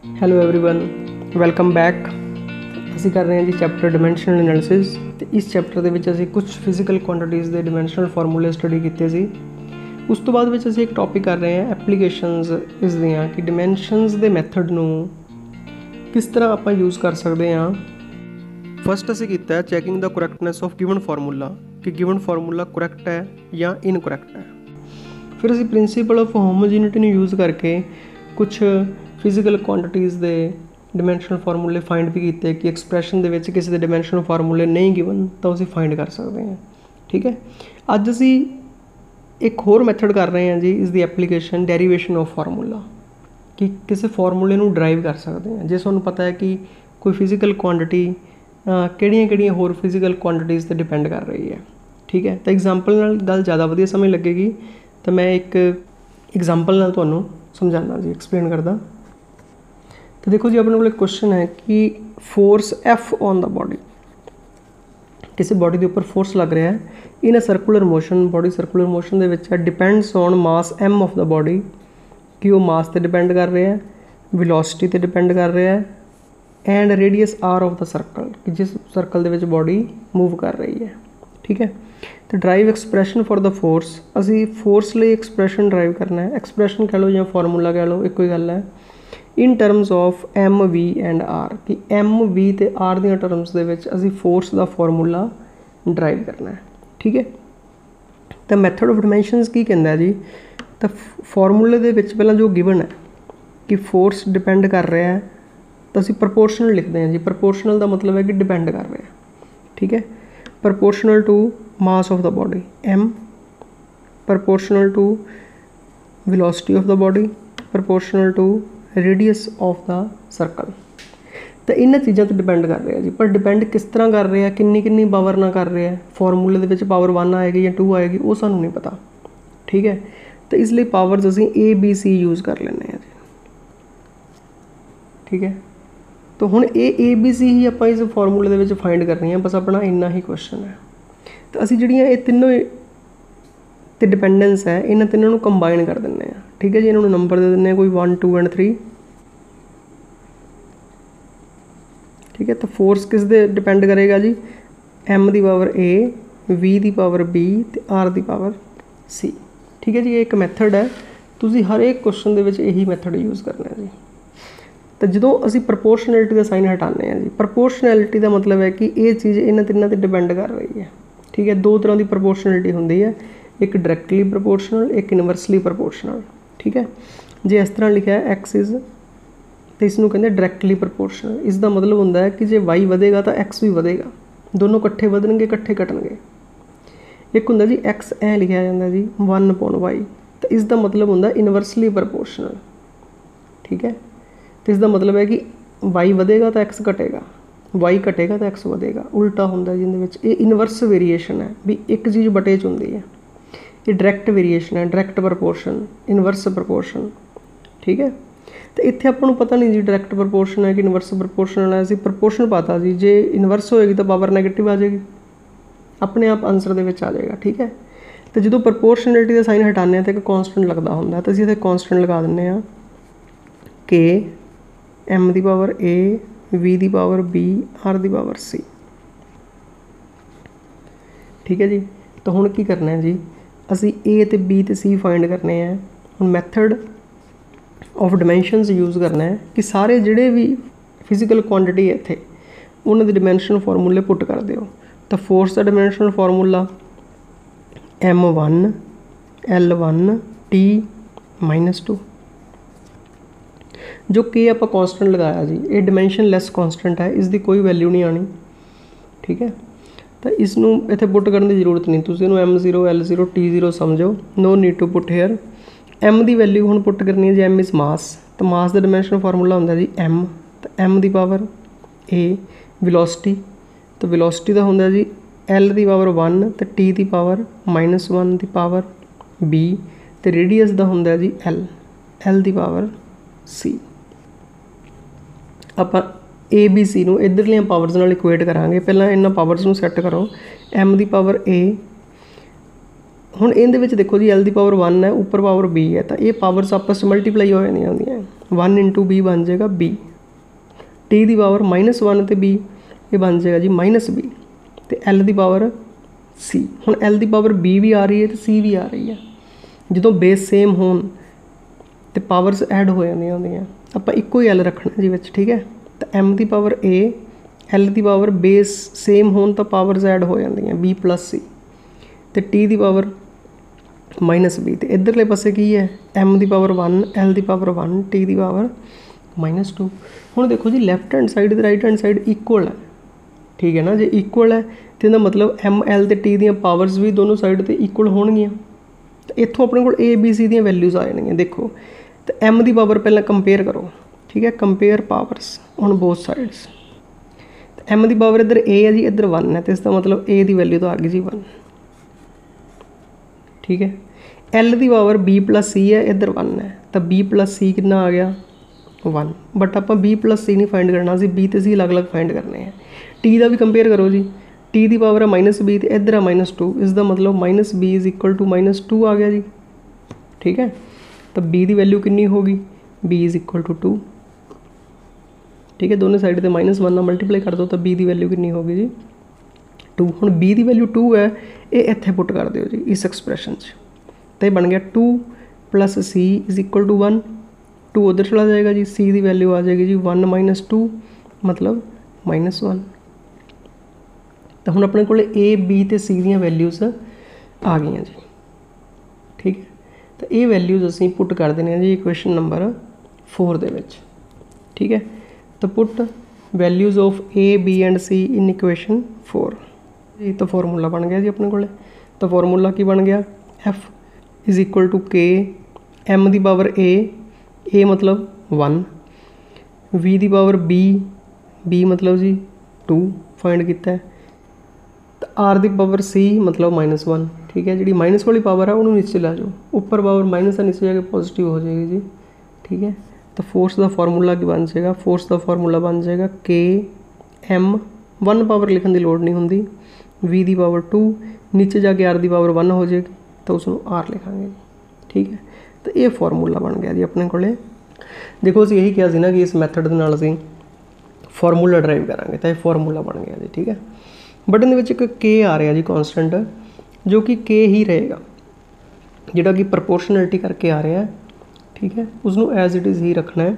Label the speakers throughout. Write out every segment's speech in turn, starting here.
Speaker 1: Hello everyone welcome back. ਅਸੀਂ ਕਰ ਰਹੇ ਹਾਂ ਜੀ ਚੈਪਟਰ ਡਿਮੈਂਸ਼ਨਲ ਐਨਾਲਿਸਿਸ ਤੇ ਇਸ ਚੈਪਟਰ ਦੇ ਵਿੱਚ ਅਸੀਂ ਕੁਝ ਫਿਜ਼ੀਕਲ ਕੁਆਂਟੀਟੀਜ਼ ਦੇ ਡਿਮੈਂਸ਼ਨਲ ਫਾਰਮੂਲੇ ਸਟੱਡੀ ਕੀਤੇ ਸੀ। ਉਸ ਤੋਂ ਬਾਅਦ ਵਿੱਚ ਅਸੀਂ ਇੱਕ ਟੌਪਿਕ ਕਰ ਰਹੇ ਹਾਂ ਐਪਲੀਕੇਸ਼ਨਸ ਇਸ ਦੀਆਂ ਕਿ ਡਿਮੈਂਸ਼ਨਸ ਦੇ ਮੈਥਡ ਨੂੰ ਕਿਸ ਤਰ੍ਹਾਂ ਆਪਾਂ ਯੂਜ਼ ਕਰ ਸਕਦੇ ਹਾਂ। ਫਸਟ ਅਸੀਂ ਕੀਤਾ ਚੈਕਿੰਗ ਦਾ ਕਰੈਕਟਨੈਸ ਆਫ ਗਿਵਨ ਫਾਰਮੂਲਾ ਕਿ ਗਿਵਨ ਫਾਰਮੂਲਾ ਕਰੈਕਟ ਹੈ ਜਾਂ ਇਨਕਰੈਕਟ ਹੈ। ਫਿਰ ਅਸੀਂ ਪ੍ਰਿੰਸੀਪਲ ਆਫ ਹੋਮੋਜੀਨਿਟੀ ਨੂੰ ਯੂਜ਼ ਕਰਕੇ ਕੁਛ ਫਿਜ਼ੀਕਲ ਕੁਆਂਟੀਟੀਜ਼ ਦੇ ਡਿਮੈਂਸ਼ਨਲ ਫਾਰਮੂਲੇ ਫਾਈਂਡ ਵੀ ਕੀਤੇ ਕਿ ਐਕਸਪ੍ਰੈਸ਼ਨ ਦੇ ਵਿੱਚ ਕਿਸੇ ਦੇ ਡਿਮੈਂਸ਼ਨਲ ਫਾਰਮੂਲੇ ਨਹੀਂ ਗਿਵਨ ਤਾਂ ਅਸੀਂ ਫਾਈਂਡ ਕਰ ਸਕਦੇ ਹਾਂ। ਠੀਕ ਹੈ, ਅੱਜ ਅਸੀਂ ਇੱਕ ਹੋਰ ਮੈਥਡ ਕਰ ਰਹੇ ਹਾਂ ਜੀ ਇਸ ਦੀ ਐਪਲੀਕੇਸ਼ਨ ਡੈਰੀਵੇਸ਼ਨ ਆਫ ਫਾਰਮੂਲਾ ਕਿ ਕਿਸੇ ਫਾਰਮੂਲੇ ਨੂੰ ਡਰਾਈਵ ਕਰ ਸਕਦੇ ਹਾਂ। ਜੇ ਤੁਹਾਨੂੰ ਪਤਾ ਹੈ ਕਿ ਕੋਈ ਫਿਜ਼ੀਕਲ ਕੁਆਂਟੀਟੀ ਕਿਹੜੀਆਂ ਹੋਰ ਫਿਜ਼ੀਕਲ ਕੁਆਂਟੀਟੀਜ਼ 'ਤੇ ਡਿਪੈਂਡ ਕਰ ਰਹੀ ਹੈ। ਠੀਕ ਹੈ, ਤਾਂ ਐਗਜ਼ਾਮਪਲ ਨਾਲ ਗੱਲ ਜ਼ਿਆਦਾ ਵਧੀਆ ਸਮਝ ਲੱਗੇਗੀ। ਤਾਂ ਮੈਂ ਇੱਕ ਐਗਜ਼ਾਮਪਲ ਨਾਲ ਤੁਹਾਨੂੰ ਸਮਝਾਉਣਾ ਜੀ, ਐਕਸਪਲੇਨ ਕਰਦਾ। तो देखो जी अपने को क्वेश्चन है कि force F on the body, किसी बॉडी के उपर फोर्स लग रहा है in a circular motion, body circular motion के depends on mass M of the body कि वो मास से डिपेंड कर रहा है, वेलोसिटी से डिपेंड कर रहा है and radius R of the circle कि जिस सर्कल के बॉडी मूव कर रही है। ठीक है, तो drive expression for the force, असी फोर्स लिए एक्सप्रैशन ड्राइव करना है। एक्सप्रैशन कह लो या फॉर्मूला कह लो, एक ही गल है। In terms of M V and R कि एम वी तो आर दी टर्म्स के असी फोर्स का फॉर्मूला ड्राइव करना है। ठीक है, तो मैथड ऑफ डिमेंशनस की कहता है जी, तो फॉर्मूले के पहला जो गिवन है कि फोर्स डिपेंड कर रहा है तो असी प्रपोर्शनल लिखते हैं जी। प्रपोर्शनल का मतलब है कि डिपेंड कर रहा है। ठीक है, proportional to mass of the body M, proportional to velocity of the body, proportional to radius of the circle. तो इन्होंने चीज़ों पर डिपेंड कर रहा है जी, पर डिपेंड किस तरह कर रहा है, किन्नी पावर ना कर रहा है। फॉर्मूले के पावर 1 आएगी या 2 आएगी वो सानू नहीं पता। ठीक है, तो इसलिए पावर्स असी ए बी सी यूज़ कर लेने जी। ठीक है, तो हुण ए बी सी ही आप इस फॉर्मूले के फाइंड करनी है, बस अपना इन्ना ही क्वेश्चन है। तो असी जिहड़ियां ये तीनों ते डिपेंडेंस है इन्हां तीनों नूं कंबाइन कर दिंदे आ। ठीक है जी, इन्होंने नंबर दे दिंदे कोई 1 2 एंड 3। ठीक है, तो फोर्स किस दे डिपेंड करेगा जी, एम दी पावर ए, वी दी पावर बी ते आर दी पावर सी। ठीक है जी, ये एक मैथड है, तुसीं हर एक क्वेश्चन दे विच यही मैथड यूज़ करना है जी। तो जो असी प्रपोर्शनैलिटी का साइन हटाने हैं जी, प्रपोर्शनैलिटी का मतलब है कि ये चीज़ इन्हां तिन्नां ते डिपेंड कर रही है। ठीक है, दो तरह की प्रपोर्शनैलिटी होंदी है, एक डायरैक्टली प्रपोर्शनल, एक इनवर्सली प्रपोर्शनल। ठीक है, जे इस तरह लिखा है एक्स इज़ तो इसनूं कहते डायरैक्टली प्रपोर्शनल। इसका मतलब होंदा है कि जे वाई वधेगा तो एक्स भी वधेगा, दोनों कट्ठे वधणगे कट्ठे घटणगे। एक होंदा जी एक्स ऐ लिखा जाता जी 1 अपॉन वाई, तो इसका मतलब होंदा इनवर्सली प्रपोर्शनल। ठीक है, तो इसका मतलब है कि वाई वधेगा तो एक्स घटेगा, वाई घटेगा तो एक्स वधेगा, उल्टा होंदा जिहदे विच ये इनवर्स वेरीएशन है भी एक चीज़ बटे च हुंदी है। ये डायरैक्ट वेरीएशन है, डायरैक्ट प्रपोर्शन, इनवर्स प्रपोर्शन। ठीक है, तो इत्थे आपां नूं पता नहीं जी डायरैक्ट प्रपोर्शन है कि इनवर्स प्रपोर्शनल है। असीं प्रपोर्शन पाता जी, जे इनवर्स होएगी तो पावर नैगेटिव आ जाएगी, अपने आप आंसर दे विच आ जाएगा। ठीक है, तो जो प्रपोर्शनैलिटी का साइन हटाने तो एक कॉन्सटेंट लगता होंदा, तो असीं इत्थे कॉन्सटेंट लगा दिंदे आ के एम दी पावर ए, वी दी पावर बी, आर दी पावर सी। ठीक है जी, तो हुण की करना है जी, असी ए ते बी ते सी फाइंड करने हैं। हुण मैथड ऑफ डिमेंशनस यूज़ करना है कि सारे जिहड़े भी फिजिकल क्वांटिटी है इत्थे उन्हां दे डिमेंशनल फॉर्मूले पुट कर दिओ। तो फोर्स का dimensional formula M1 L1 T -2, जो कि आप कॉन्सटेंट लगाया जी, ये डिमेंशन लैस कॉन्सटेंट है, इसकी कोई वैल्यू नहीं आनी। ठीक है, तो इसनूं इत्थे पुट करने की जरूरत नहीं, तुसीं इहनूं M0 L0 T0 समझो, no need to put here. M की वैल्यू हुण पुट करनी है जी, एम इज़ मास, तो मास का डिमेंशनल फार्मूला होंदा जी एम, तो एम की पावर ए। वेलोसिटी, तो वेलोसिटी का होंदा जी एल की पावर 1 तो टी की पावर -1 की पावर बी, तो रेडियस का होंदा जी एल, एल की पावर सी। आपां ए बी सी नूं इधरलियां पावर्स नाल इक्वेट करांगे। पहलां इन्हां पावर्स नूं सैट करो, एम की पावर ए, हुण इहदे विच देखो जी एल की पावर 1 है, उपर पावर बी है, तो ये पावर्स आपस मल्टीप्लाई हो जांदियां होंदियां। 1 इंटू बी बन जाएगा बी, टी की पावर -1 तो बी ये बन जाएगा जी -b, तो एल की पावर सी। हुण एल की पावर बी भी आ रही है तो सी भी आ रही है, जो बेस सेम होण तो पावर्स ऐड हो जांदियां होंदियां, आपां इक्को ही एल रखना जी विच, ठीक है। तो एम की पावर ए, एल की पावर बेस सेम होण तो पावर्स ऐड हो जांदियां बी प्लस सी, तो टी की पावर -b, तो इधरले पासे की है एम की पावर 1, एल की पावर 1, टी की पावर -2। हुण देखो जी लैफ्ट हैंड साइड ते राइट हैंड साइड इक्वल है, ठीक है ना। जो इक्वल है तो इसका मतलब एम एल तो टी दी पावर्स भी दोनों साइड पर इक्वल होणगियां, तो इत्थों अपने को A B C the values आ जाएंगे। देखो तो एम की पावर पहले कंपेयर करो, ठीक है, compare powers on both sides. तो एम की पावर इधर ए है जी, इधर 1 है, तो इसका मतलब ए की वैल्यू तो आ गई जी 1, ठीक है। एल की पावर बी प्लस सी है, इधर 1 है, तो बी प्लस सी कितना आ गया 1, बट आप बी प्लस सी नहीं फाइंड करना, अभी बी तो सी अलग अलग फाइंड करने हैं। टी का भी कंपेयर करो जी, टी की पावर है -b, तो इधर है -2, इसका मतलब -b इज इक्वल टू -2 आ गया जी, ठीक है। तो b की वैल्यू कितनी होगी, b इज इक्वल टू 2, ठीक है। दोनों साइड से -1 ਨਾਲ मल्टीप्लाई कर दो तो b की वैल्यू कितनी होगी जी 2। हुण b की वैल्यू 2 है, ये इत्थे पुट कर दो जी इस एक्सप्रैशन तो ये बन गया 2 + c इज इक्वल टू 1, 2 उधर चला जाएगा जी, c की वैल्यू आ जाएगी जी 1 - 2 मतलब -1। तो हुण अपने कोल ए बी तो सी दी वैल्यूज़ आ गई जी, ठीक है। तो ये वैल्यूज़ असीं पुट कर देने जी इक्वेशन नंबर 4 दे विच, ठीक है। तो put values of A B and C in equation 4 जी। तो फॉर्मूला बन गया जी अपने को। तो फॉर्मूला की बन गया, एफ इज इक्वल टू के एम की पावर ए मतलब 1, वी की पावर बी मतलब जी 2 फाइंड किया है, तो आर की पावर सी मतलब -1, ठीक है। जी माइनस वाली पावर है उन्होंने नीचे ला जाओ, ऊपर पावर माइनस है नीचे जाके पॉजिटिव हो जाएगी जी, ठीक है। तो फोर्स का फार्मूला की बन जाएगा, फोर्स का फार्मूला बन जाएगा के एम 1 पावर लिखने की लोड़ नहीं होंगी, वी की पावर 2 नीचे जाके आर की पावर 1 हो जाएगी तो उसको आर लिखांगे, ठीक है। तो ये फार्मूला बन गया जी अपने को। देखो असीं यही कहा ना कि इस मैथड के नाल असीं फार्मूला ड्राइव करांगे, तो ये फार्मूला बन गया जी, ठीक है। बट इन एक के आ रहा जी कॉन्सटेंट, जो कि के ही रहेगा, जोड़ा कि प्रपोर्शनलिटी करके आ रहा है, ठीक है। उसनों एज इट इज़ ही रखना है।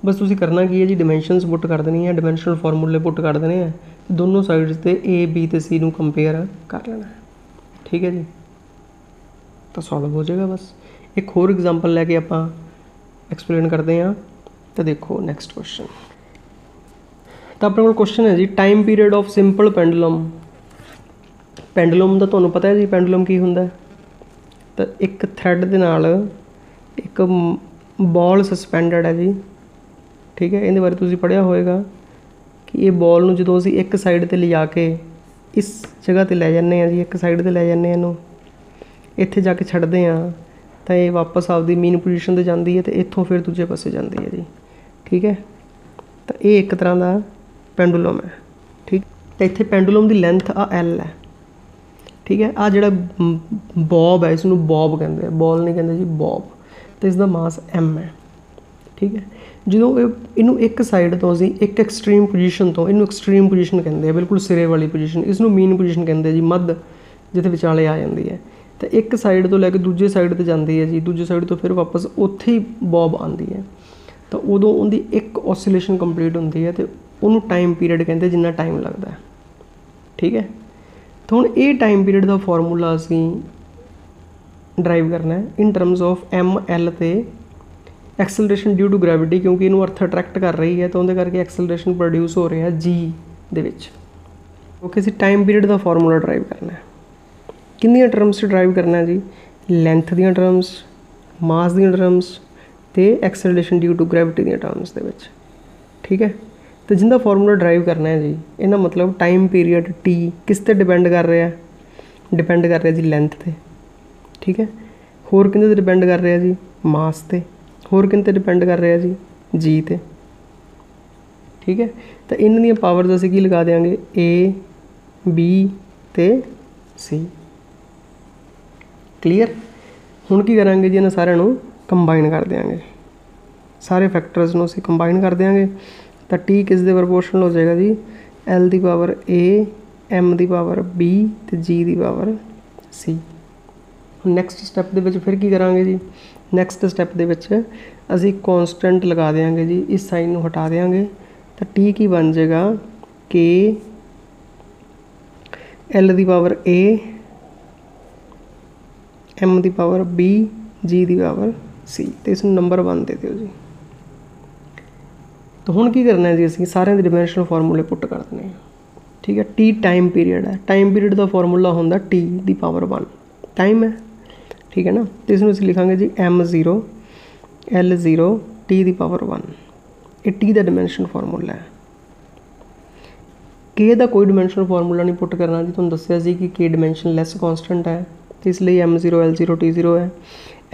Speaker 1: बस तुसीं करना की है जी, डिमेंशनस पुट कर देनी है, डिमेंशनल फार्मूले पुट कर देने हैं, दोनों साइड्स से ए बी तो सी कंपेयर कर लेना है, ठीक है जी। तो सॉल्व हो जाएगा। बस एक होर एग्जाम्पल लैके आप एक्सप्लेन करते हैं। तो देखो नैक्सट क्वेश्चन, तो अपने को क्वेश्चन है जी time period of simple pendulum. Pendulum का तुहानूं पता है जी पेंडुलम की हुंदा है, तो एक थ्रैड दे नाल एक बॉल सस्पैंडड है जी, ठीक है। इहदे बारे तुसीं पढ़िया होएगा कि ये बॉल नूं जदों असीं एक साइड ते लिजा के इस जगह ते लै जाने जी, एक साइड ते लै जाने इहनूं, इत्थे जाके छड्डदे आ तो ये वापस आपदी मेन पोजीशन ते जांदी है, तो इत्थों फिर दूजे पासे जांदी है जी, ठीक है। तो ये एक तरह का पेंडुलम है, ठीक। तो इत्थे पेंडुलम की लेंथ आ एल है, ठीक है। आ जिहड़ा बॉब है इसनूं बॉब कहते हैं, बॉल नहीं कहते जी, बॉब। तो इसका मास एम है, ठीक है। जो इनू एक साइड तो असीं एक एक्सट्रीम पोजीशन तो इनू एक्सट्रीम पोजीशन कहते हैं, बिल्कुल सिरे वाली पोजीशन, इसनूं मीन पोजीशन कहते हैं जी, मध्य जिथे विचाले आ जाती है। तो एक साइड तो लैके दूजे साइड पर जाती है जी, दूजे साइड तो फिर वापस उत्थे ही बॉब आती है। तो उदों उनकी एक ऑसिलेशन कंप्लीट होती है, तो उन्होंने टाइम पीरियड कहते हैं जिन्ना टाइम लगता है, ठीक है। तो हुण ये टाइम पीरियड का फार्मूला असीं ड्राइव करना है in terms of M L ते एक्सेलरेशन ड्यू टू ग्रैविटी, क्योंकि इनू अर्थ अट्रैक्ट कर रही है तो उहदे करके एक्सेलरेशन प्रोड्यूस हो रहा है जी दे विच। ओके, असीं टाइम पीरियड का फार्मूला ड्राइव करना है, कितनी टर्म्स ड्राइव करना है जी, लेंथ दी टर्म्स, मास दी टर्म्स ते एक्सेलरेशन ड्यू टू ग्रैविटी दी टर्म्स दे विच, ठीक है। तो जिंदा फार्मूला ड्राइव करना है जी, इहदा मतलब टाइम पीरियड टी किस ते डिपेंड कर रहा है, डिपेंड कर रहा है जी लेंथ ते, ठीक है। होर किंदे ते डिपेंड कर रहा है जी, मास ते, होर किंदे ते डिपेंड कर रहा है जी, जी ते, ठीक है। तो इन्हां दी पावर्स असीं की लगा देंगे, ए बी ते सी, क्लीयर। हुण की करांगे जी, इन्हां सारिਆਂ ਨੂੰ कंबाइन कर देंगे, सारे फैक्टर्स ਨੂੰ ਅਸੀਂ ਕੰਬਾਈਨ ਕਰ ਦਿਆਂਗੇ ਤਾਂ ਟੀ ਕਿਸ ਦੇ ਪ੍ਰਪੋਰਸ਼ਨਲ ਹੋ ਜਾਏਗਾ ਜੀ L the power A M the power B ਤੇ ਜੀ ਦੀ ਪਾਵਰ ਸੀ। ਨੈਕਸਟ ਸਟੈਪ ਦੇ ਵਿੱਚ ਫਿਰ ਕੀ ਕਰਾਂਗੇ ਜੀ ਨੈਕਸਟ ਸਟੈਪ ਦੇ ਵਿੱਚ ਅਸੀਂ ਕੌਂਸਟੈਂਟ ਲਗਾ ਦੇਵਾਂਗੇ ਜੀ ਇਸ ਸਾਈਨ ਨੂੰ ਹਟਾ ਦੇਵਾਂਗੇ ਤਾਂ ਟੀ ਕੀ ਬਣ ਜਾਏਗਾ ਕੇ ਐਲ ਦੀ ਪਾਵਰ ਏ एम की पावर बी जी की पावर सी तो इस नंबर 1 दे दिओ जी। तो हुण की करना है जी असीं सारे डिमेंशनल फार्मूले पुट कर देने ठीक है। टी टाइम पीरियड है टाइम पीरियड का फार्मूला होंदा टी की पावर 1 टाइम है ठीक है ना। तो इसमें असीं लिखांगे जी M0 L0 टी की पावर 1 ये टी का डिमेंशनल फार्मूला है। के का कोई डिमेंशनल फार्मूला नहीं पुट करना जी तुहानूं दस्सिया सी कि के डिमेंशन लैस कॉन्सटेंट है तो इसलिए M0 L0 T0 है।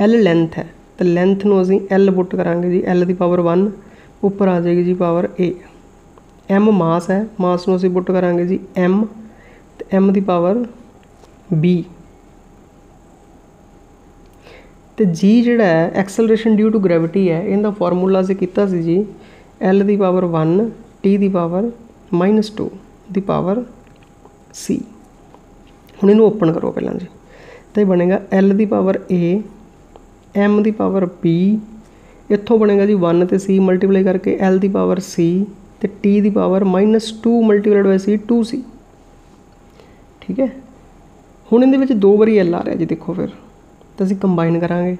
Speaker 1: L लेंथ है तो लेंथ में असीं L पुट करांगे जी L की पावर 1 उपर आ जाएगी जी पावर A। M मास है मास में असीं पुट करांगे जी M तो M की पावर B तो G जिहड़ा है एक्सलरेशन ड्यू टू ग्रैविटी है इहदा फार्मूला असीं कीता सी जी L की पावर 1 T की पावर -2 की पावर C। हुण इहनूं ओपन करो पहलां जी तो बनेगा L की पावर A M की पावर B इत्थों बनेगा जी 1 तो C मल्टीप्लाई करके L की पावर C तो T की power -2 multiplied by C 2C ठीक है। हुण इहदे विच 2 बारी L आ रहा जी देखो फिर तो असीं कंबाइन करांगे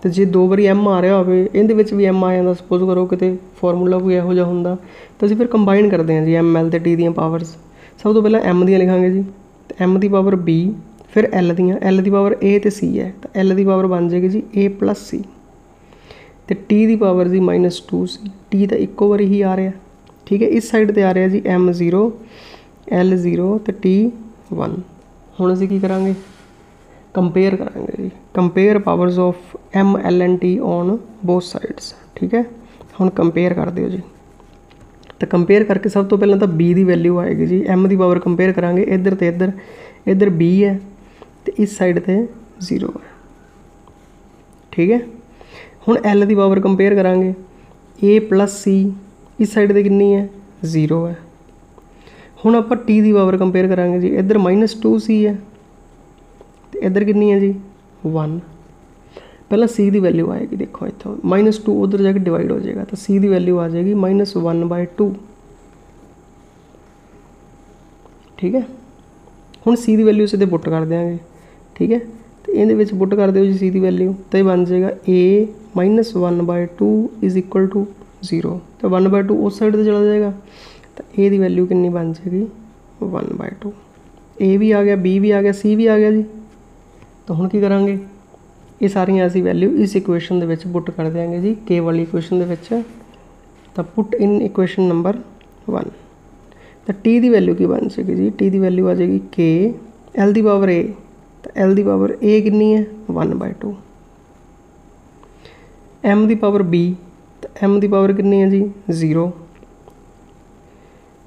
Speaker 1: तो जे 2 बारी M आ रहा होवे इहदे विच भी M आ जांदा सपोज करो किते फार्मूला कोई इहो जिहा हुंदा तो असीं फिर कंबाइन करदे हां जी M L ते T दीयां पावर्स। सब तो पहलां M दीयां लिखांगे जी तो M की पावर B फिर L दियाँ L की पावर A तो C है तो L की पावर बन जाएगी जी A + C तो T की पावर जी -2C T तो इक्को बारी ही आ रहा ठीक है। इस साइड पर आ रहा जी M0 L0 तो T1। हुण असीं की करांगे कंपेयर करांगे जी compare powers of M L and T on both sides ठीक है। हुण कंपेयर कर दिओ जी तो कंपेयर करके सब तो पहले तो B की वैल्यू आएगी जी M की पावर कंपेयर करांगे इधर तो इधर B है तो इस साइड पे 0 है ठीक है। हुण L की पावर कंपेयर करांगे A + C इस साइड पे कितनी है 0 है। हुण आपां T की पावर कंपेयर करांगे जी इधर -2C है तो इधर कितनी है जी 1। पहला C की वैल्यू आएगी देखो इत्थों -2 उधर जाके डिवाइड हो जाएगा तो C की वैल्यू आ जाएगी -1/2 ठीक है। हुण C की वैल्यू सीधे पुट कर देंगे ठीक है। तो ये पुट कर दो जी C की वैल्यू तो ये बन जाएगा A -1/2 = 0 तो 1/2 उस साइड से चला जाएगा तो A की वैल्यू कितनी बन जाएगी 1/2। A भी आ गया B भी आ गया C भी आ गया जी। तो हुण की करांगे ये सारियां असीं वैल्यू इस इक्वेशन दे विच पुट कर देंगे जी K वाली इक्वेशन दे विच। तो पुट इन इक्वेशन नंबर 1 तो T की वैल्यू की बन जाएगी जी T की वैल्यू आ जाएगी K L की पावर A तो L की पावर A कितनी है 1/2 M की पावर B तो M की पावर कितनी है जी 0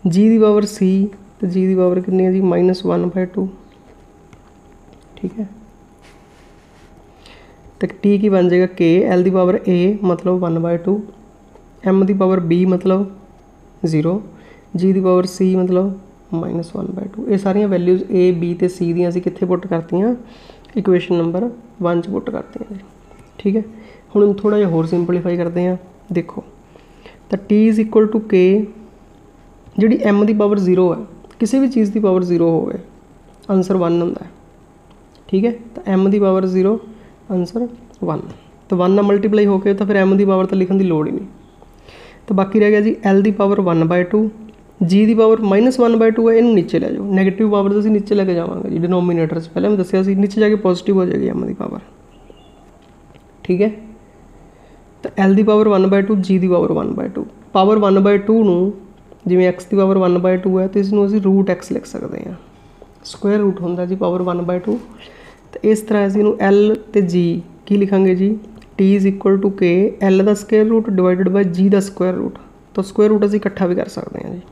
Speaker 1: G की पावर C तो G की पावर कितनी है जी -1/2 ठीक है। तो T की बन जाएगा K L की पावर A मतलब 1/2 M की पावर B मतलब 0 G की पावर C मतलब -1/2 ये सारियां वैल्यूज़ A B तो C दियां असीं कित्थे पुट करतियां इक्वेशन नंबर 1 च पुट करतियां ठीक है। हुण थोड़ा जिहा होर सिंपलीफाई करते हैं देखो तो T = K जिहड़ी M की पावर 0 है किसी भी चीज़ की पावर 0 होवे आंसर 1 हुंदा है ठीक है। तो M की पावर 0 आंसर 1 तो 1 नाल मल्टीप्लाई होके तो फिर M की पावर तो लिखण की लोड़ ही नहीं। तो बाकी रह गया जी L की पावर 1/2 G की पावर -1/2 है इन्हूं नीचे ले जाओ नैगेटिव पावर तो असीं नीचे लेके जावांगे जी डिनोमीनेटर च पहले मैं दस्सिया सी नीचे जाके पॉजिटिव हो जाएगी M की पावर ठीक है। तो L की पावर 1/2 G की पावर 1/2 पावर 1/2 नूं जिवें X की पावर 1/2 है तो इसनूं असीं √x लिख सकते हैं स्क्वायर रूट होंदा जी पावर 1/2 तो इस तरह असीं इहनूं L ते G की लिखांगे जी T = K L का square root divided by G का स्क्वायर रूट तो स्क्वायर रूट असीं इकट्ठा भी कर सकते हैं जी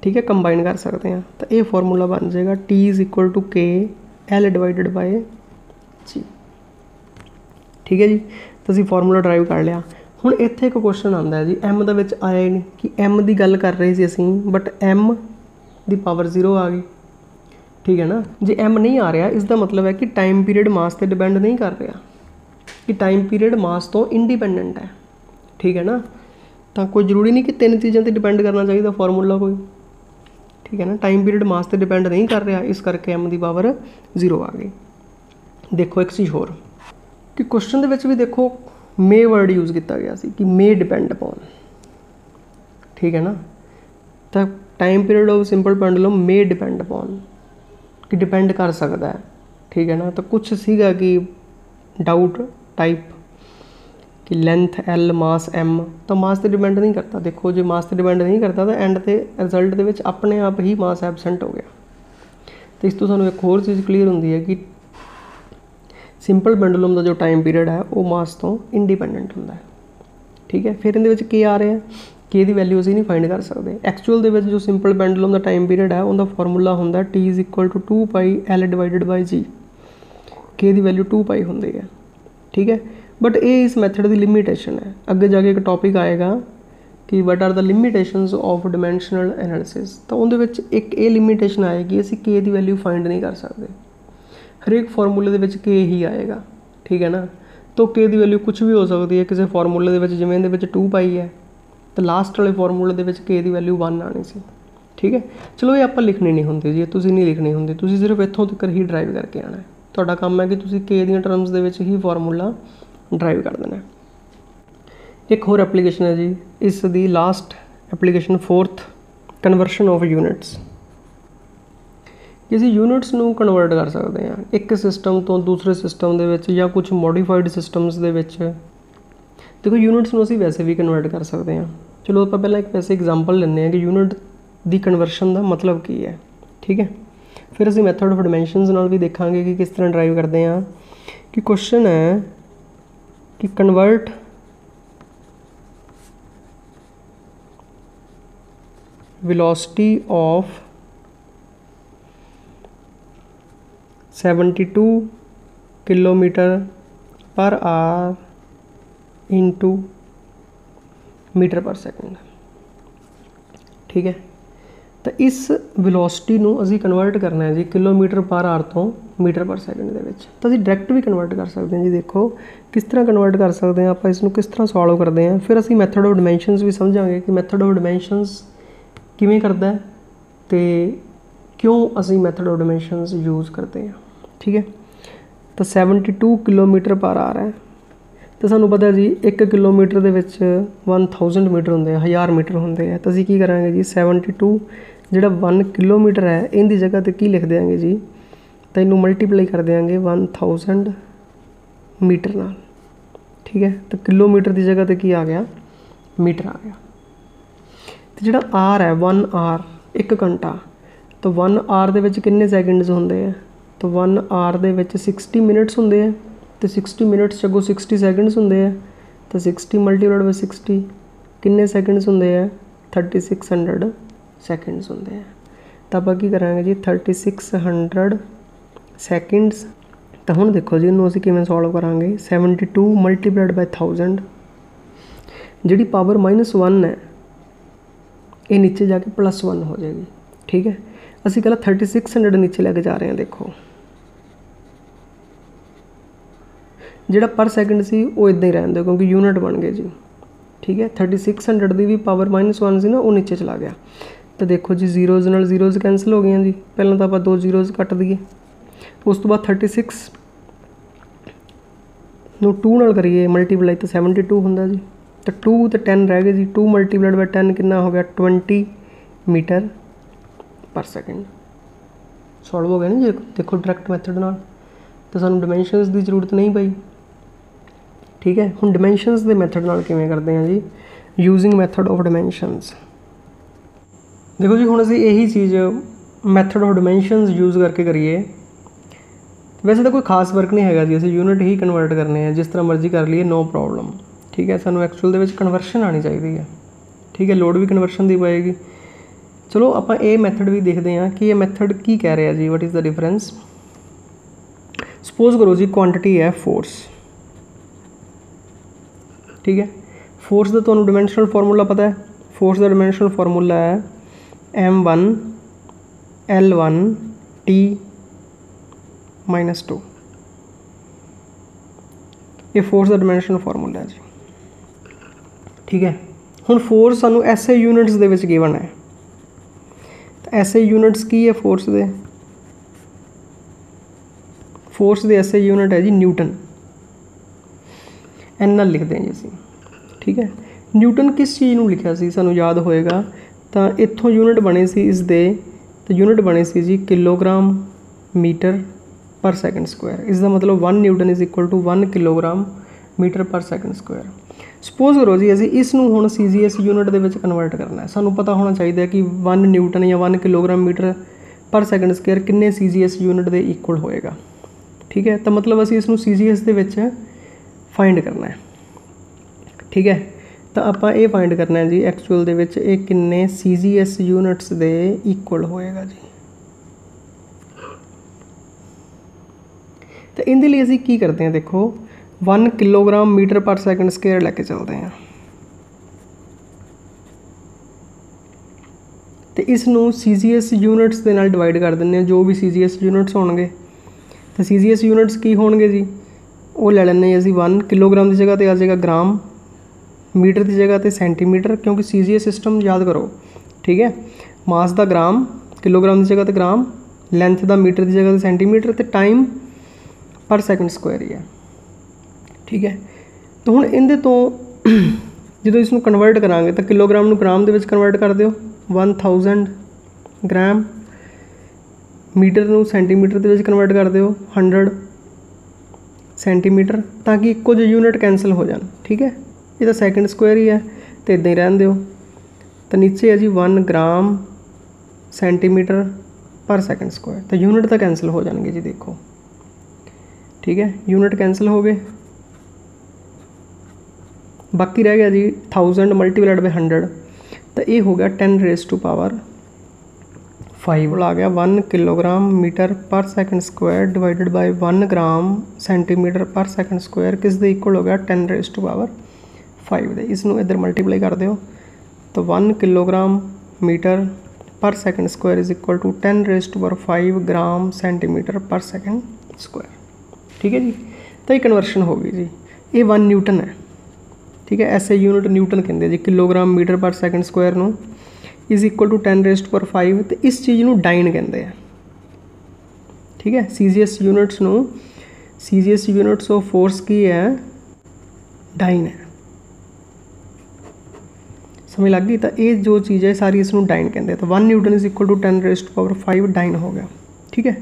Speaker 1: ठीक है कंबाइन कर सकते हैं। तो ये फॉर्मूला बन जाएगा T = K L divided by G ठीक है जी। तो असीं फॉर्मूला ड्राइव कर लिया। ਹੁਣ ਇੱਥੇ ਇੱਕ ਕੁਐਸਚਨ ਆਉਂਦਾ ਹੈ ਜੀ m ਦਾ ਵਿੱਚ ਆਇਆ ਹੀ ਨਹੀਂ ਕਿ m ਦੀ ਗੱਲ ਕਰ ਰਹੇ ਸੀ ਅਸੀਂ ਬਟ m ਦੀ ਪਾਵਰ 0 ਆ ਗਈ। ठीक है ना, जे m नहीं आ रहा इसका मतलब है कि टाइम पीरियड मास पर डिपेंड नहीं कर रहा, कि टाइम पीरियड मास तो इंडिपेंडेंट है। ठीक है ना, तो कोई जरूरी नहीं कि 3 चीज़ों पर डिपेंड करना चाहिए फॉर्मूला कोई। ठीक है ना, टाइम पीरियड मास पर डिपेंड नहीं कर रहा, इस करके m की पावर 0 आ गई। देखो एक चीज़ होर कि क्वेश्चन के भी देखो मे वर्ड यूज़ किया गया सी कि मे डिपेंड अपॉन। ठीक है ना, तो time period of simple pendulum may depend upon कि डिपेंड कर सकता है। ठीक है ना, तो कुछ सीगा कि डाउट टाइप कि लेंथ L मास M, तो मास तो डिपेंड नहीं करता। देखो जो मास तो डिपेंड नहीं करता तो एंड के रिजल्ट के अपने आप ही मास एबसेंट हो गया। तो इस तो सानू एक होर चीज़ क्लीयर होंदी है कि सिंपल पेंडुलम का जो टाइम पीरियड है वो मास तो इंडिपेंडेंट होंदा है। ठीक है, फिर इहदे विच की आ रहा है कि ਇਹਦੀ वैल्यू ਅਸੀਂ नहीं फाइंड कर सकते। एक्चुअल ਦੇ ਵਿੱਚ जो सिंपल पेंडुलम का टाइम पीरियड है उनका फॉर्मूला होंदा T = 2πL / G, कि ਇਹਦੀ वैल्यू 2π होंदी है। ठीक है, बट ये इस मैथड की लिमिटेशन है। अगे जाके एक टॉपिक आएगा कि what are the limitations of dimensional analysis, तो उहदे विच एक ये लिमिटेशन आएगी असीं K की वैल्यू फाइंड नहीं कर सकते। हरेक फॉर्मूले दे विच K ही आएगा। ठीक है ना, तो K की वैल्यू कुछ भी हो सकती है किसी फॉर्मूले दे विच, जिवें इहदे विच 2π है तो लास्ट वाले फॉर्मूले दे विच K की वैल्यू 1 आनी सी। ठीक है, चलो ये आप लिखनी नहीं होंदी जी, तुसीं नहीं लिखनी होंदी, तुसीं सिर्फ इत्थों तक ही ड्राइव करके आना है। तुहाडा काम है कि तुसीं K दी टर्म्स दे विच ही फॉर्मूला ड्राइव कर देना है। एक होर एप्लीकेशन है जी, इस दी last application 4th conversion of units. कि असीं यूनिट्स नूं कन्वर्ट कर सकते हैं एक सिस्टम तो दूसरे सिस्टम दे विच या कुछ मॉडिफाइड सिस्टम्स दे विच। देखो यूनिट्स नूं असीं वैसे भी कन्वर्ट कर सकते हैं। चलो आप पहले एक वैसे एग्जाम्पल लेने हैं कि यूनिट दी कन्वर्शन का मतलब की है। ठीक है, फिर असीं मैथड ऑफ डिमेंशनस नाल भी देखांगे कि किस तरह ड्राइव करते हैं। कि क्वेश्चन है कि convert velocity of 72 km/h into metre per second. ठीक है, तो इस वेलोसिटी नूं असीं कन्वर्ट करना है जी km/h तो मीटर पर सेकंड दे विच। तो असीं डायरैक्ट भी कन्वर्ट कर सकते हैं जी। देखो किस तरह कन्वर्ट कर सकते हैं आप, इसनूं किस तरह सॉल्व करते हैं। फिर असीं मैथड ऑफ डिमेंशनस भी समझांगे कि मैथड ऑफ डिमेंशनस किवें करदा है ते क्यों असीं मैथड ऑफ डिमेंशनस यूज़ करते हैं। ठीक है, तो 72 km/h है, तो सानू पता जी 1 किलोमीटर दे विच 1000 मीटर होंदे, 1000 मीटर होंदे है। तो असीं की करांगे जी 72 जिहड़ा 1 किलोमीटर है इहदी जगह ते की लिख देंगे जी, तो इनू मल्टीप्लाई कर देंगे 1000 मीटर नाल। ठीक है, तो किलोमीटर की जगह ते की आ गया मीटर आ गया। तो जिहड़ा आर है 1 आर 1 घंटा, तो 1 आर दे विच किन्ने सैकेंड्स होंदे है, तो 1 आर दे विच 60 मिनट्स होंदे है। तो 60 मिनट्स चगो 60 सैकेंड्स होंदे है, तो 60 × 60 किन्ने सैकेंड्स होंदे है 3600 सैकेंड्स होंदे है। तो आपां की करांगे जी 3600 सैकेंड्स। तो हुण देखो जी इनू असीं किवें सॉल्व करांगे। 72 × 1000 जिहड़ी पावर -1 है ये नीचे जाके +1 हो जाएगी। ठीक है, असीं कहला 3600 नीचे लैके जा रहे हैं। देखो जिहड़ा पर सैकेंड सी वो इदां ही रहन दो क्योंकि यूनिट बन गए जी। ठीक है, 3600 की भी पावर -1 सी ना, वो नीचे चला गया। तो देखो जी जीरोज़ नाल जीरोज़ कैंसल हो गई जी। पहले तो आप 2 जीरोज़ कट दिए, उस तो बाद 36 नूं 2 नाल करिए मल्टीप्लाई तो 72 होंदा जी। तो 2 तो 10 रह गए जी। 2 × 10 कितना हो गया 20 मीटर पर सेकेंड। सॉल्व हो गया ना जी। देखो डायरैक्ट मैथड नाल तो सानूं डिमेंशनस की जरूरत नहीं पई। ठीक है, हुण डिमेंशनस के मैथड नाल किवें करते हैं जी, यूजिंग मैथड ऑफ डिमेंशनस। देखो जी हुण असीं यही चीज़ मैथड ऑफ डिमेंशनस यूज़ करके करिए। वैसे तो कोई खास वर्क नहीं है जी, असीं यूनिट ही कन्वर्ट करने हैं, जिस तरह मर्जी कर लिए नो प्रॉब्लम। ठीक है, सानूं एक्चुअल दे विच कन्वर्शन आनी चाहिए है। ठीक है, लोड भी कन्वर्शन दी पएगी। चलो आपां ये मैथड भी देखते हैं कि ये मैथड की कह रहा है जी, what is the difference. Suppose करो जी क्वांटिटी है फोर्स। ठीक है, फोर्स का तुहानूं डिमेंशनल फार्मूला पता है, फोर्स का डिमेंशनल फार्मूला है m1L1T -2। ये फोर्स का डिमेंशनल फार्मूला है जी, ठीक है। हुण फोर्स सानूं SI यूनिट्स दे विच गिवन है, तो SI यूनिट्स की है फोर्स दे, फोर्स दे SI यूनिट है जी न्यूटन, एन नाल लिखते हैं जी असीं, ठीक है। न्यूटन किस चीज़ नूं लिखिया सी सानूं याद होएगा, तो इत्थों यूनिट बने सी इस दे, तो यूनिट बने सी जी kilogram metre per second square. इसका मतलब 1 newton is equal to 1 kilogram metre per second square. Suppose करो जी असीं इस नूं हुण CGS यूनिट दे विच कन्वर्ट करना है, सानूं पता होना चाहिए कि 1 न्यूटन या 1 kilogram metre per second square किन्ने CGS यूनिट दे इक्वल होएगा, ठीक है। तो मतलब असीं इस नूं CGS दे विच फाइंड करना है, ठीक है। तो आपां ये फाइंड करना है जी एक्चुअल दे विच ये किन्ने CGS यूनिट्स दे इक्वल होएगा जी। तो इहदे लई असीं की करते हैं, देखो 1 kilogram metre per second square लैके चलते हैं, तो इसनूं CGS यूनिट्स दे नाल डिवाइड कर दिंदे हैं, जो भी CGS यूनिट्स होणगे। तो CGS यूनिट्स की होणगे जी, वो ले लैंदे असीं 1 किलोग्राम की जगह ते आ जाएगा ग्राम, मीटर की जगह ते सेंटीमीटर, क्योंकि CGS सिस्टम याद करो, ठीक है। मास का ग्राम, किलोग्राम की जगह ते ग्राम, लेंथ का मीटर की जगह ते सेंटीमीटर, तो टाइम पर सैकेंड स्क्वायर ही है, ठीक है। तो हुण इहदे तो जो इसनूं कन्वर्ट करांगे तो किलोग्राम नूं ग्राम दे विच कन्वर्ट कर दिओ 1000 ग्राम, मीटर नूं सेंटीमीटर दे विच कन्वर्ट कर दिओ 100 सेंटीमीटर, ताकि इक्को जिहे यूनिट कैंसल हो जाए, ठीक है। ये तो सैकेंड स्क्वायर ही है, तो इदां ही रहन दिओ। तो नीचे है जी 1 ग्राम सेंटीमीटर पर सैकेंड स्क्वायर, तो यूनिट तो कैंसल हो जाएंगे जी, देखो, ठीक है। यूनिट कैंसल हो गए, बाकी रह गया जी 1000 मल्टीप्लाइड बाय 100, तो ये हो गया 10⁵5 आ गया 1 kilogram metre per second square divided by 1 gram centimetre per second square, किस दे इक्वल हो गया 10⁵5 दे। इसनूं इधर मल्टीप्लाई कर दिओ, तो 1 kilogram metre per second square is equal to 10⁵5 gram centimetre per second square, ठीक है जी। तो ये कन्वर्शन हो गई जी, ये 1 न्यूटन है, ठीक है। SI यूनिट न्यूटन कहते हैं जी, kilogram metre per second square नूं इज इक्वल टू 10⁵5, तो इस चीज़ नूं डाइन कहते हैं, ठीक है। CGS यूनिट्स नूं, CGS यूनिट्स ऑफ फोर्स की है डाइन है, समझ लग गई। तो ये जो चीज़ है सारी इसनूं डाइन कहते हैं, तो 1 newton is equal to 10⁵5 dyne हो गया, ठीक है।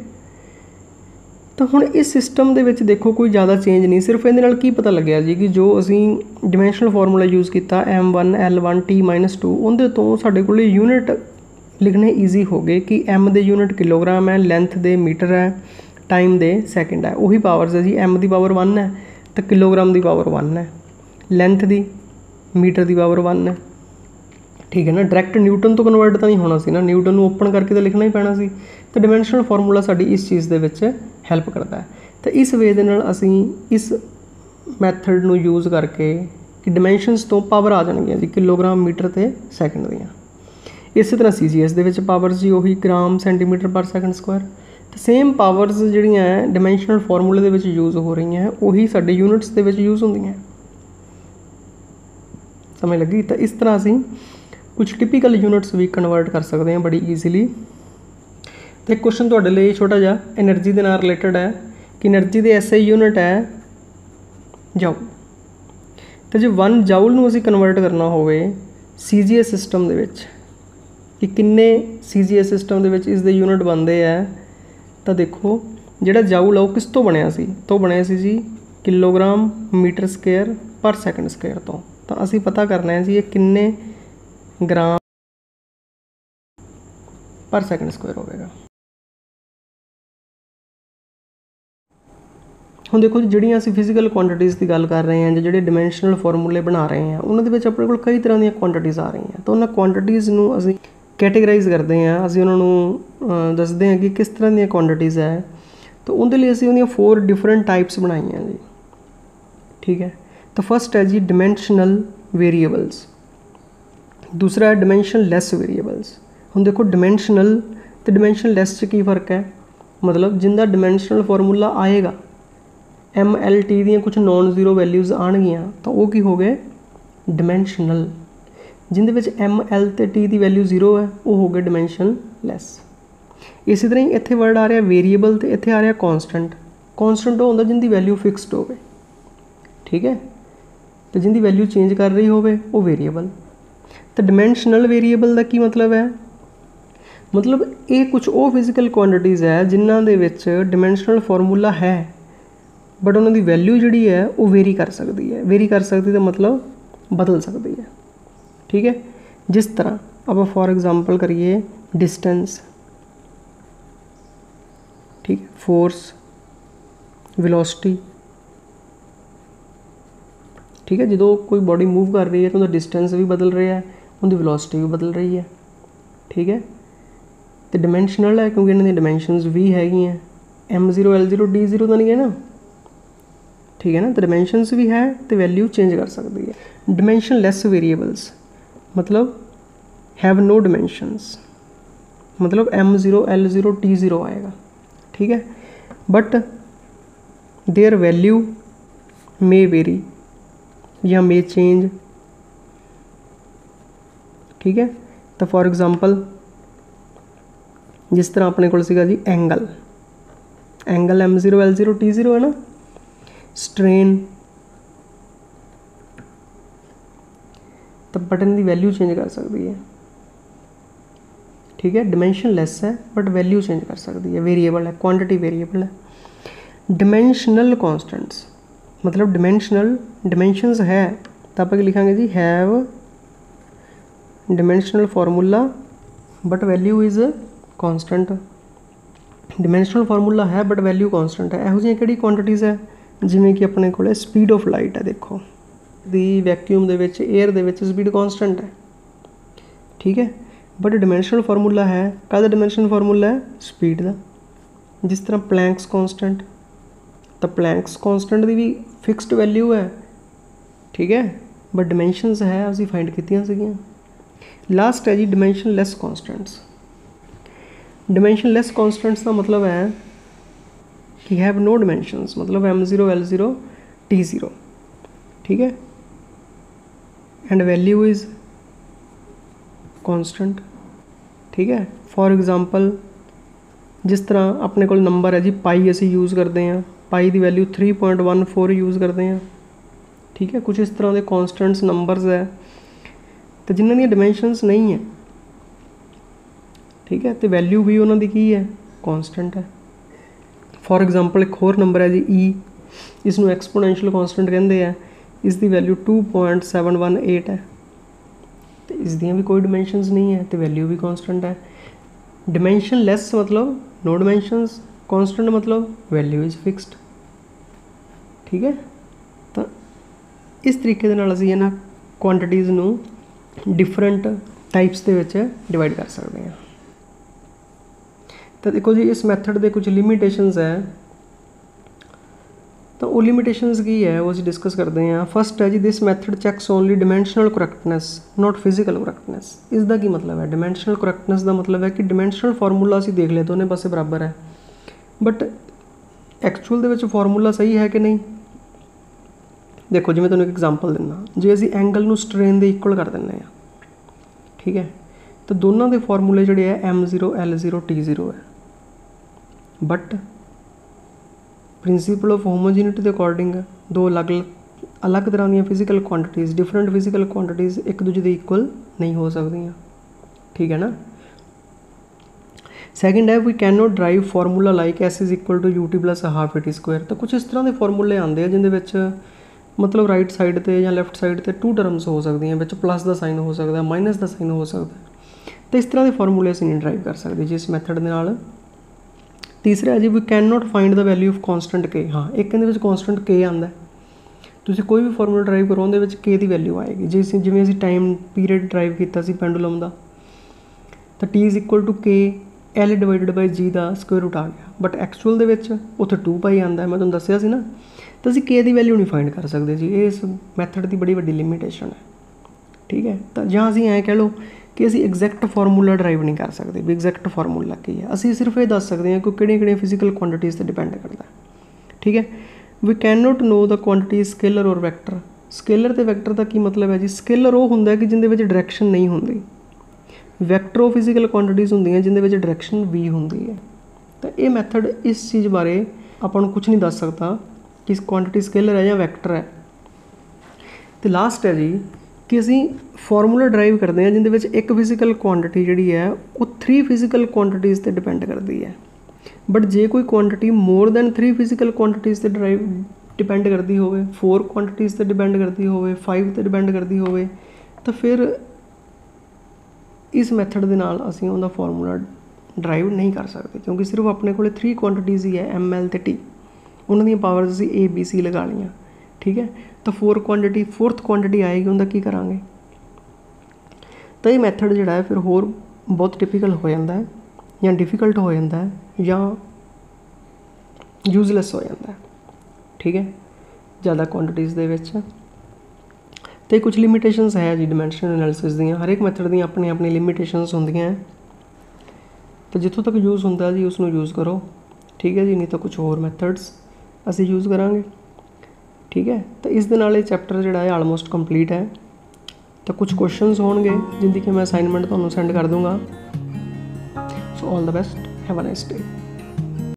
Speaker 1: तो हुण इस सिस्टम दे विच देखो कोई ज़्यादा चेंज नहीं, सिर्फ इहदे नाल की पता लग्या जी कि जो असीं डिमेंशनल फार्मूला यूज़ किया m1L1T -2, उहदे तो साडे कोल यूनिट लिखने ईजी हो गए कि m दे यूनिट किलोग्राम है, लेंथ दे मीटर है, टाइम दे सैकेंड है। उही पावर्स है जी, m की पावर 1 है तो किलोग्राम की पावर 1 है, लेंथ की मीटर की पावर 1 है, ठीक है ना। डायरैक्ट न्यूटन तो कन्वर्ट तो नहीं होना सी ना, न्यूटन को ओपन करके तो लिखना ही पैना सी। तो डिमेंशनल फार्मूला साडी इस चीज़ दे विच हैल्प करता है। तो इस वे दे नाल असीं इस मैथड नूं यूज़ करके कि डिमेंशनस तो पावर आ जाणगीਆਂ जी, किलोग्राम मीटर ते सैकेंड दीआं। इस तरह CGS दे विच पावर्स जी उही ग्राम सेंटीमीटर पर सैकेंड स्क्वायर, तो सेम पावर्स जिहड़ियां डिमेंशनल फार्मूले दे विच यूज़ हो रही हैं उही साडे यूनिट्स दे विच यूज़ होंदियां, समझ लगी। तो इस तरह असीं कुछ टिपिकल यूनिट्स भी कन्वर्ट कर सकते हैं बड़ी ईजीली। तो एक क्वेश्चन तुहाडे लई छोटा जिहा एनर्जी दे नाल रिलेटेड है कि एनर्जी दे SI यूनिट है जाउल, तो जो 1 जाउल नूं असीं कन्वर्ट करना होवे CGS सिस्टम दे विच कि किन्ने CGS सिस्टम दे विच इस दे यूनिट बनदे है, तो देखो जिहड़ा जाउल है वो किस तो बनिया सी, तो बनिया सी जी किलोग्राम मीटर स्क्वायर पर सैकेंड स्क्वायर तो असीं पता करना है जी ये किन्ने ग्राम पर सैकेंड स्क्वायर होगा। ਹੁਣ देखो ਜਿਹੜੀਆਂ ਅਸੀਂ ਫਿਜ਼ੀਕਲ ਕੁਆਂਟੀਟੀਜ਼ ਦੀ ਗੱਲ ਕਰ ਰਹੇ ਹਾਂ ਜਾਂ ਜਿਹੜੇ ਡਿਮੈਂਸ਼ਨਲ ਫਾਰਮੂਲੇ ਬਣਾ ਰਹੇ ਹਾਂ ਉਹਨਾਂ ਦੇ ਵਿੱਚ ਆਪਣੇ ਕੋਲ ਕਈ ਤਰ੍ਹਾਂ ਦੀਆਂ ਕੁਆਂਟੀਟੀਜ਼ ਆ ਰਹੀਆਂ, ਤਾਂ ਉਹਨਾਂ ਕੁਆਂਟੀਟੀਜ਼ ਨੂੰ ਅਸੀਂ ਕੈਟੇਗਰਾਈਜ਼ ਕਰਦੇ ਹਾਂ, ਅਸੀਂ ਉਹਨਾਂ ਨੂੰ ਦੱਸਦੇ ਹਾਂ ਕਿ ਕਿਸ ਤਰ੍ਹਾਂ ਦੀਆਂ ਕੁਆਂਟੀਟੀਜ਼ ਹੈ। ਤਾਂ ਉਹਦੇ ਲਈ ਅਸੀਂ ਉਹਦੀਆਂ 4 ਡਿਫਰੈਂਟ ਟਾਈਪਸ ਬਣਾਈਆਂ ਜੀ, ਠੀਕ ਹੈ। ਤਾਂ ਫਸਟ ਹੈ ਜੀ ਡਿਮੈਂਸ਼ਨਲ वेरीएबल्स। दूसरा है डिमेंशनलैस वेरीएबल्स। हुण देखो डिमेंशनल तो डिमेंशनलैस च की फर्क है, मतलब जिंदा डिमेंशनल फॉर्मूला आएगा MLT दी कुछ नॉन जीरो वैल्यूज़ आनगियां तो वो की हो गए डिमेंशनल। जिंदे विच ML ते T दी वैल्यू जीरो है वो हो गए डिमेंशनलैस। इसी तरह ही इत्थे वर्ड आ रहा वेरीएबल तो इत्थे आ रहा कॉन्सटेंट। कॉन्सटेंट वो होंदा जिंदी वैल्यू फिक्सड होवे, ठीक है, तो जिंदी वैल्यू चेंज कर रही होवे वो वेरीएबल। तो डिमेंशनल वेरीएबल का की मतलब है, मतलब ये कुछ वो फिजिकल क्वांटिटीज़ है जिन्हां दे विच डिमेंशनल फॉर्मूला है बट उन्होंने वैल्यू जी है वो वेरी कर सकती है। वेरी कर सकती है मतलब बदल सकती है, ठीक है। जिस तरह अब फॉर एग्जांपल करिए डिस्टेंस, ठीक है, फोर्स, वेलोसिटी, ठीक है। जो कोई बॉडी मूव कर रही है तो उनका डिस्टेंस भी बदल रहा है, उनकी वेलोसिटी भी बदल रही है, ठीक है। तो डिमेंशनल है क्योंकि इन्होंने डिमेंशनस भी हैगी हैं, M0 L0 D0 तो नहीं है ना, ठीक है ना। तो डिमेंशनस भी है तो वैल्यू चेंज कर सकती है। डिमेंशनलैस वेरिएबल्स मतलब हैव नो डिमेंशंस, मतलब M0 L0 T0 आएगा, ठीक है, but their value may very या मे चेंज, ठीक है। तो फॉर एग्जांपल जिस तरह अपने को सीगा जी एंगल M0 L0 T0 है ना, स्ट्रेन, तो बटन की वैल्यू चेंज कर सकती है, ठीक है। डिमेंशनलैस है बट वैल्यू चेंज कर सकती है, वेरिएबल है, क्वांटिटी वेरिएबल है। डिमेंशनल कॉन्स्टेंट्स मतलब डिमेंशनल डिमेंशंस है तो आप लिखांगे जी have dimensional formula but value is constant. Dimensional formula है बट वैल्यू कॉन्स्टेंट है। ਇਹੋ ਜਿਹੀਆਂ ਕਿਹੜੀ ਕੁਆਂਟੀਟੀਜ਼ ਹੈ ਜਿਵੇਂ ਕਿ ਆਪਣੇ ਕੋਲੇ स्पीड ऑफ लाइट है, देखो ਦੀ वैक्यूम ਦੇ ਵਿੱਚ एयर ਦੇ ਵਿੱਚ स्पीड कॉन्स्टेंट है, ठीक है, बट डिमेंशनल फॉर्मूला है काहदा डिमेंशनल फॉर्मूला है स्पीड का। जिस तरह प्लैंक्स कॉन्स्टेंट, तो प्लैंक्स कॉन्स्टेंट की भी फिक्सड वैल्यू है, ठीक है, बट डिमेंशनस है असीं फाइंड कीतियां सीगियां। लास्ट है जी डिमेंशनलैस कॉन्स्टेंट्स। डिमेंशनलैस कॉन्स्टेंट्स का मतलब है कि हैव नो डिमेंशंस, मतलब M0 L0 T0, ठीक है, एंड वैल्यू इज़ कॉन्स्टेंट, ठीक है। फॉर एग्जांपल जिस तरह अपने को नंबर है जी पाई असी यूज़ करते हैं, पाई की वैल्यू 3.14 यूज़ करते हैं, ठीक है। कुछ इस तरह के कॉन्स्टेंट्स नंबर्स है तो जिन्हों दी डिमेंशनस नहीं है, ठीक है, तो वैल्यू भी उन्होंने की है कॉन्स्टेंट है। फॉर एग्जांपल एक होर नंबर है जी ई, इसनों एक्सपोनेंशियल कॉन्स्टेंट कहते हैं, इसकी वैल्यू 2.718 है, तो इस दियां भी कोई डिमेंशनस नहीं है तो वैल्यू भी कॉन्स्टेंट है। डिमेंशनलैस मतलब नो डिमेंशनस, कॉन्स्टेंट मतलब वैल्यू इज़ फिक्सड, ठीक है। तो इस तरीके दे नाल असीं इन्हां क्वांटिटीज़ नूं डिफरेंट टाइप्स दे विच डिवाइड कर सकते हैं। तो देखो जी इस मैथड के कुछ लिमिटेशंस है, तो वो लिमिटेशंस की है वो असीं डिस्कस करते हैं। फर्स्ट है जी this method checks only dimensional correctness not physical correctness. इसका की मतलब है डिमेंशनल करैक्टनेस का मतलब है कि डिमेंशनल फॉर्मूला असीं देख ले दोनों पासे बराबर है, but actual they which formula सही है कि नहीं। देखो जिवें तुहानूं एक एग्जांपल दिना, जे असीं एंगल नूं स्ट्रेन दे इक्वल कर दिंदे आ, ठीक है, तो दोनों के फॉर्मूले जिहड़े है M0 L0 T0 है, बट प्रिंसीपल ऑफ होमोजीनिटी के अकॉर्डिंग दो अलग तरह दी physical quantities different physical quantities एक दूजे के इक्वल नहीं हो सकती, ठीक है ना। सैकेंड है we can not drive formula like S is equal to UT plus half AT square. तो कुछ इस तरह के फॉर्मूले आते हैं जिन्हें मतलब राइट साइड पर या लैफ्ट साइड पर 2 टर्म्स हो सकती हैं, प्लस का साइन हो सकता है, माइनस का साइन हो सकता है, तो इस तरह के फॉर्मूले असीं नहीं ड्राइव कर सकते जिस मैथड के नाल। तीसरा है जी we can not find the value of constant के। हाँ एक कहते कॉन्स्टेंट के आता है, तुसीं कोई भी फॉर्मूला ड्राइव करो उहदे के की वैल्यू आएगी। जे जिवें असीं टाइम पीरियड ड्राइव किया पेंडुलम का, तो T इज़ इक्वल टू के L डिवाइडेड बाई G का स्क्वायर रूट आ गया, बट एक्चुअल दे विच उत्थे 2 पाई आता है, मैं तुहानूं दस्सिया सी ना। तो असीं के की वैल्यू नहीं फाइंड कर सकते जी, इस मैथड की बड़ी वड्डी लिमिटेशन है, ठीक है। तो ਜਾਂ ਅਸੀਂ ਐਂ ਕਹਿ ਲਓ ਕਿ ਅਸੀਂ ਐਗਜ਼ੈਕਟ ਫਾਰਮੂਲਾ ਡਰਾਈਵ ਨਹੀਂ ਕਰ ਸਕਦੇ ਵੀ ਐਗਜ਼ੈਕਟ ਫਾਰਮੂਲਾ ਕੀ ਹੈ, ਅਸੀਂ ਸਿਰਫ ਇਹ ਦੱਸ ਸਕਦੇ ਹਾਂ ਕਿ ਕਿਹੜੀਆਂ ਫਿਜ਼ੀਕਲ ਕੁਆਂਟੀਟੀਜ਼ 'ਤੇ ਡਿਪੈਂਡ ਕਰਦਾ, ਠੀਕ ਹੈ। We can not know the quantity scalar ਔਰ ਵੈਕਟਰ। ਸਕੇਲਰ ਅਤੇ ਵੈਕਟਰ ਦਾ ਕੀ ਮਤਲਬ ਹੈ ਜੀ? ਸਕੇਲਰ ਉਹ ਹੁੰਦਾ ਕਿ ਜਿਹਦੇ ਵਿੱਚ ਡਾਇਰੈਕਸ਼ਨ ਨਹੀਂ ਹੁੰਦੀ, ਵੈਕਟਰ ਉਹ ਫਿਜ਼ੀਕਲ ਕੁਆਂਟੀਟੀਜ਼ ਹੁੰਦੀਆਂ ਜਿਹਦੇ ਵਿੱਚ ਡਾਇਰੈਕਸ਼ਨ ਵੀ ਹੁੰਦੀ ਹੈ। ਤਾਂ ਇਹ ਮੈਥਡ ਇਸ ਚੀਜ਼ ਬਾਰੇ ਆਪਾਂ ਨੂੰ ਕੁਛ ਨਹੀਂ ਦੱਸ ਸਕਦਾ ਕਿ ਕੁਆਂਟੀਟੀ ਸਕੇਲਰ ਹੈ ਜਾਂ ਵੈਕਟਰ ਹੈ। ਅਤੇ ਲਾਸਟ ਹੈ ਜੀ ਕਿ ਅਸੀਂ ਫਾਰਮੂਲਾ ਡਰਾਈਵ ਕਰਦੇ ਹਾਂ ਜਿਹਦੇ ਵਿੱਚ ਇੱਕ ਫਿਜ਼ੀਕਲ ਕੁਆਂਟੀਟੀ ਜਿਹੜੀ ਹੈ ਉਹ 3 ਫਿਜ਼ੀਕਲ ਕੁਆਂਟੀਟੀਜ਼ 'ਤੇ ਡਿਪੈਂਡ ਕਰਦੀ ਹੈ। ਬਟ ਜੇ ਕੋਈ quantity more than 3 physical quantities 'ਤੇ ਡਿਪੈਂਡ ਕਰਦੀ ਹੋਵੇ, 4 ਕੁਆਂਟੀਟੀਜ਼ 'ਤੇ ਡਿਪੈਂਡ ਕਰਦੀ ਹੋਵੇ, 5 'ਤੇ ਡਿਪੈਂਡ ਕਰਦੀ ਹੋਵੇ, ਤਾਂ ਫਿਰ ਇਸ ਮੈਥਡ ਦੇ ਨਾਲ ਅਸੀਂ ਉਹਦਾ ਫਾਰਮੂਲਾ ਡਰਾਈਵ ਨਹੀਂ ਕਰ ਸਕਦੇ, ਕਿਉਂਕਿ ਸਿਰਫ ਆਪਣੇ ਕੋਲ 3 ਕੁਆਂਟੀਟੀਜ਼ ਹੀ ਹੈ, ML ਅਤੇ T। ਉਹਨਾਂ ਦੀਆਂ ਪਾਵਰਸ ਅਸੀਂ ABC ਲਗਾ ਲਈਆਂ, ਠੀਕ ਹੈ। ਤਾਂ 4th ਕੁਆਂਟੀਟੀ ਆਏਗੀ, ਉਹਦਾ ਕੀ ਕਰਾਂਗੇ? ਤਾਂ ਇਹ ਮੈਥਡ ਜਿਹੜਾ ਹੈ ਫਿਰ ਹੋਰ ਬਹੁਤ ਟਿਪੀਕਲ ਹੋ ਜਾਂਦਾ ਹੈ, ਜਾਂ ਡਿਫੀਕਲਟ ਹੋ ਜਾਂਦਾ ਹੈ, ਜਾਂ ਯੂਜ਼ਲੈਸ ਹੋ ਜਾਂਦਾ ਹੈ, ਠੀਕ ਹੈ, ਜ਼ਿਆਦਾ ਕੁਆਂਟੀਟੀਜ਼ ਦੇ ਵਿੱਚ। ਅਤੇ ਕੁਛ ਲਿਮੀਟੇਸ਼ਨਸ ਹੈ ਜੀ ਡਾਇਮੈਂਸ਼ਨਲ ਐਨਾਲਿਸਿਸ ਦੀਆਂ। ਹਰ ਇੱਕ ਮੈਥਡ ਦੀਆਂ ਆਪਣੀ ਆਪਣੀ ਲਿਮੀਟੇਸ਼ਨਸ ਹੁੰਦੀਆਂ ਹੈ, ਤਾਂ ਜਿੱਥੋਂ ਤੱਕ ਯੂਜ਼ ਹੁੰਦਾ ਜੀ ਉਸਨੂੰ ਯੂਜ਼ ਕਰੋ, ਠੀਕ ਹੈ ਜੀ। ਨਹੀਂ ਤਾਂ ਕੁਛ ਹੋਰ ਮੈਥਡਸ ਅਸੀਂ ਯੂਜ਼ ਕਰਾਂਗੇ, ਠੀਕ ਹੈ। ਤਾਂ ਇਸ ਦੇ ਨਾਲ ਇਹ ਚੈਪਟਰ ਜਿਹੜਾ ਹੈ ਆਲਮੋਸਟ ਕੰਪਲੀਟ ਹੈ। ਤਾਂ ਕੁਛ ਕੁਐਸਚਨਸ ਹੋਣਗੇ ਜਿਨਦੀ ਕਿ ਮੈਂ ਅਸਾਈਨਮੈਂਟ ਤੁਹਾਨੂੰ ਸੈਂਡ ਕਰ ਦੂੰਗਾ। So all the best, have a nice day.